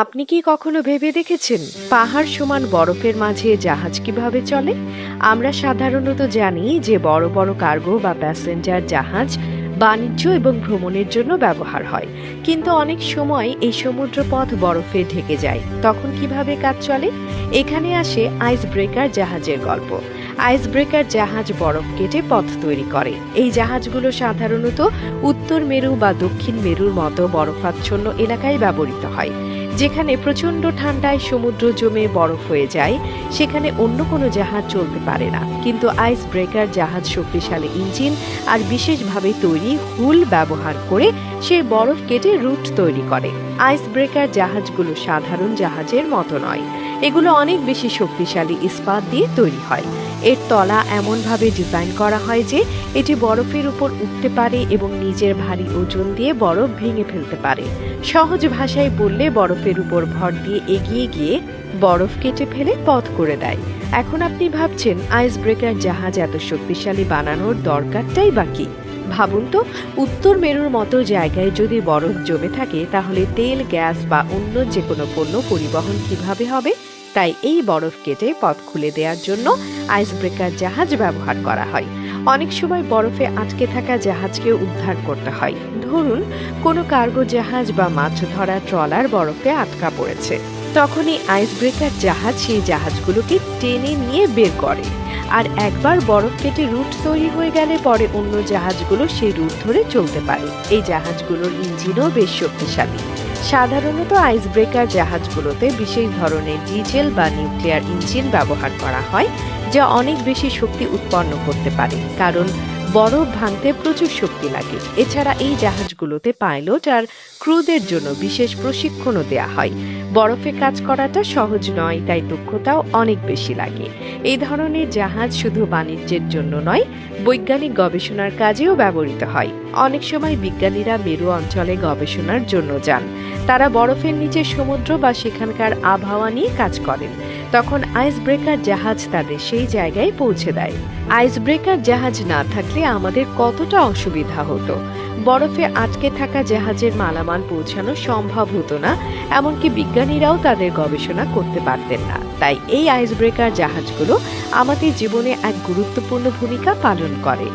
আপনি কি কখনো ভেবে দেখেছেন পাহাড় সমান বরফের মাঝে জাহাজ কিভাবে চলে? আমরা সাধারণত জানি যে বড় বড় কার্গো বা প্যাসেঞ্জার জাহাজ বাণিজ্য এবং ভ্রমণের জন্য ব্যবহার হয়, কিন্তু অনেক সময় এই সমুদ্রপথ বরফে ঢেকে যায়। তখন কিভাবে কাজ চলে? এখানে আসে আইস ব্রেকার জাহাজের গল্প। আইস ব্রেকার জাহাজ বরফ কেটে পথ তৈরি করে। এই জাহাজগুলো সাধারণত উত্তর মেরু বা দক্ষিণ মেরুর মতো বরফাচ্ছন্ন এলাকায় ব্যবহৃত হয়, যেখানে প্রচণ্ড ঠান্ডায় সমুদ্র জমে বরফ হয়ে যায়। সেখানে অন্য কোনো জাহাজ চলতে পারে না, কিন্তু আইস ব্রেকার জাহাজ শক্তিশালী ইঞ্জিন আর বিশেষভাবে তৈরি হুল ব্যবহার করে সেই বরফ কেটে রুট তৈরি করে। আইস ব্রেকার জাহাজগুলো সাধারণ জাহাজের মতো নয়, এগুলো অনেক বেশি শক্তিশালী ইস্পাত দিয়ে তৈরি হয়। এর তলা এমনভাবে ডিজাইন করা হয় যে এটি বরফের উপর উঠতে পারে এবং নিজের ভারী ওজন দিয়ে বরফ ভেঙে ফেলতে পারে। সহজ ভাষায় বললে, বরফের উপর ভর দিয়ে এগিয়ে গিয়ে বরফ কেটে ফেলে পথ করে দেয়। এখন আপনি ভাবছেন, আইস ব্রেকার জাহাজ এত শক্তিশালী বানানোর দরকারটাই বা কি? ভাবুন তো, উত্তর মেরুর মতো জায়গায় যদি বরফ জমে থাকে, তাহলে তেল, গ্যাস বা অন্য যে কোনো পণ্য পরিবহন কিভাবে হবে? তাই এই বরফ কেটে পথ খুলে দেওয়ার জন্য আইস ব্রেকার জাহাজ ব্যবহার করা হয়। অনেক সময় বরফে আটকে থাকা জাহাজকে উদ্ধার করতে হয়। ধরুন, কোনো কার্গো জাহাজ বা মাছ ধরা ট্রলার বরফে আটকা পড়েছে। তখনই আইস ব্রেকার জাহাজ সেই জাহাজগুলোকে টেনে নিয়ে বের করে। আর একবার বরফ কেটে রুট তৈরি হয়ে গেলে পরে অন্য জাহাজগুলো সেই রুট ধরে চলতে পারে। এই জাহাজগুলোর ইঞ্জিনও বেশ শক্তিশালী। সাধারণত আইস ব্রেকার জাহাজগুলোতে বিশেষ ধরনের ডিজেল বা নিউক্লিয়ার ইঞ্জিন ব্যবহার করা হয়, যা অনেক বেশি শক্তি উৎপন্ন করতে পারে, কারণ বরফ ভাঙতে প্রচুর শক্তি লাগে। এছাড়া এই জাহাজগুলোতে পাইলট আর ক্রুদের জন্য বিশেষ প্রশিক্ষণও দেয়া হয়। বরফে কাজ করাটা সহজ নয়, তাই দক্ষতাও অনেক বেশি লাগে। এই ধরনের জাহাজ শুধু বাণিজ্যের জন্য নয়, বৈজ্ঞানিক গবেষণার কাজেও ব্যবহৃত হয়। অনেক সময় বিজ্ঞানীরা মেরু অঞ্চলে গবেষণার জন্য যান। তারা বরফের নিচে সমুদ্র বা সেখানকার আবহাওয়া নিয়ে কাজ করেন। তখন আইস ব্রেকার জাহাজ তাদের সেই জায়গায় পৌঁছে দেয়। আইস ব্রেকার জাহাজ না থাকলে আমাদের কতটা অসুবিধা হতো। বরফে আটকে থাকা জাহাজের মালামাল পৌঁছানো সম্ভব হতো না, এমনকি বিজ্ঞানীরাও তাদের গবেষণা করতে পারতেন না। তাই এই আইস ব্রেকার জাহাজগুলো আমাদের জীবনে এক গুরুত্বপূর্ণ ভূমিকা পালন করে।